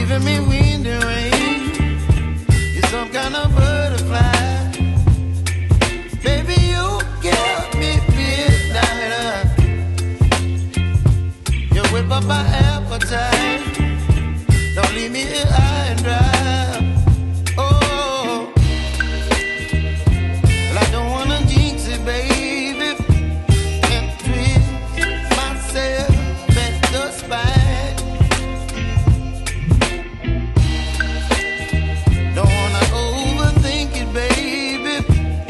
giving me wind and rain. You're some kind of butterfly. Baby, you give me midnight. You whip up my appetite. Don't leave me here high and dry. Oh, well, I don't wanna jinx it, baby, and twist myself at the spine. Don't wanna overthink it, baby.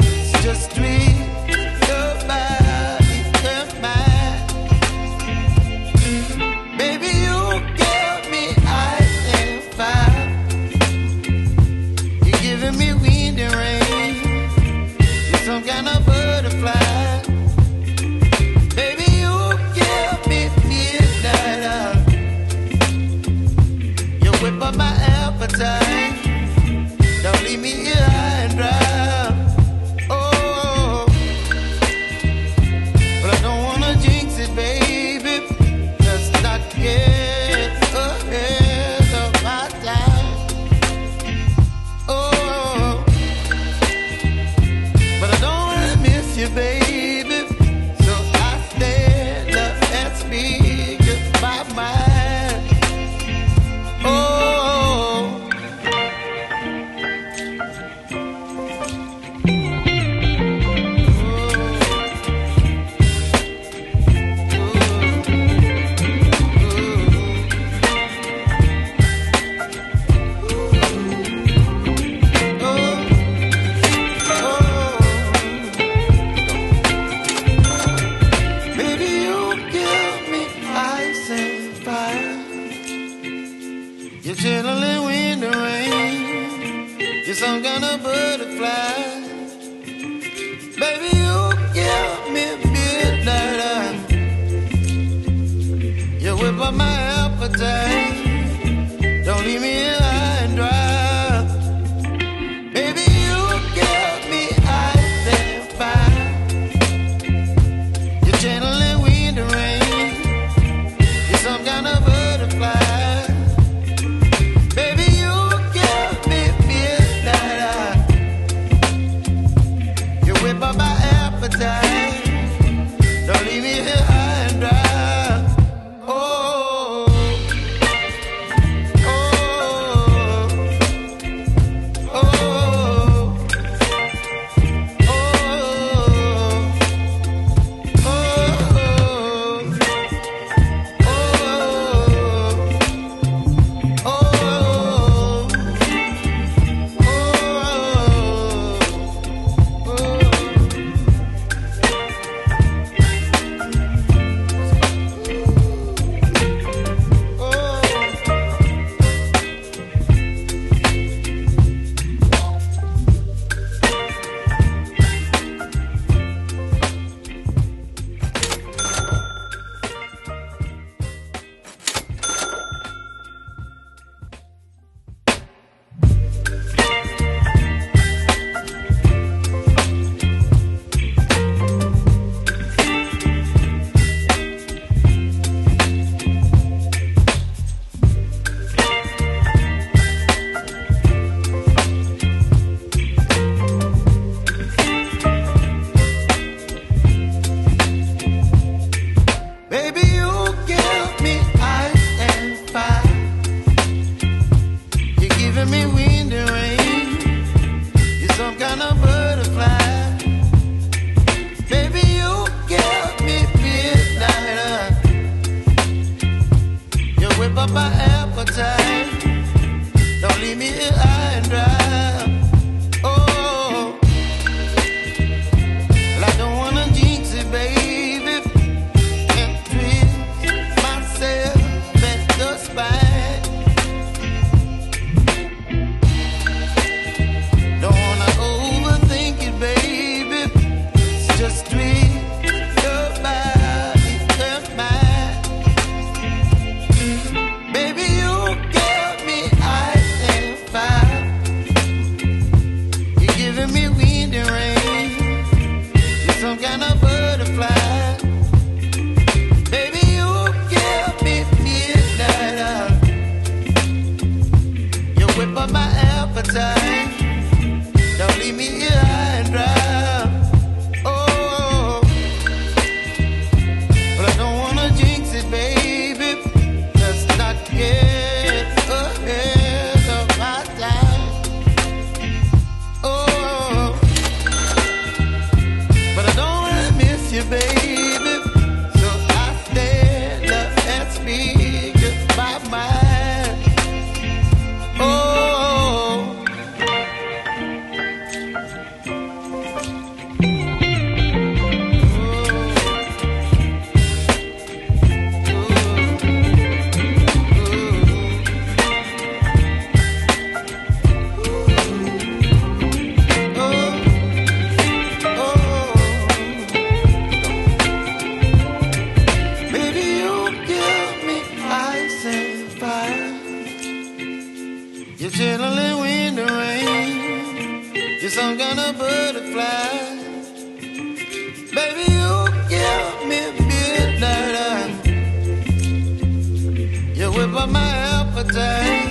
It's just twist your body and mine. Baby, you give me ice and fire. You're giving me wind and rain. You're some kind of butterfly. Baby, you give me midnight. You whip up my appetite. Don't leave me here high and dry. Oh, but I don't wanna jinx it, baby. Let's not get ahead of my time. Oh, but I don't wanna miss you, baby. So I stand up and speak my mind. Oh. Baby, you give me ice and fire. You're chilling wind and rain. You're some kind of butterfly. Baby, you give me midnight. You whip up my appetite. Don't leave me here high and dry. Baby, you give me ice and fire. You're channeling wind and rain. You're some kind of butterfly. Baby, you give me midnight. You whip up my appetite. Don't leave me here high and dry. Oh, oh, oh, baby, you give me ice and fire. You're giving me wind and rain. You're some kind of butterfly. Baby, you give me midnight. You whip up my appetite. Don't leave me here high and dry. Oh, well, I don't wanna jinx it, baby, and twist myself at the spine. Don't wanna overthink it, baby. It's just twist your body and mine. Baby, you give me ice and fire. You're chilling wind and rain. You're some kind of butterfly. Baby, you give me midnight. You whip up my appetite.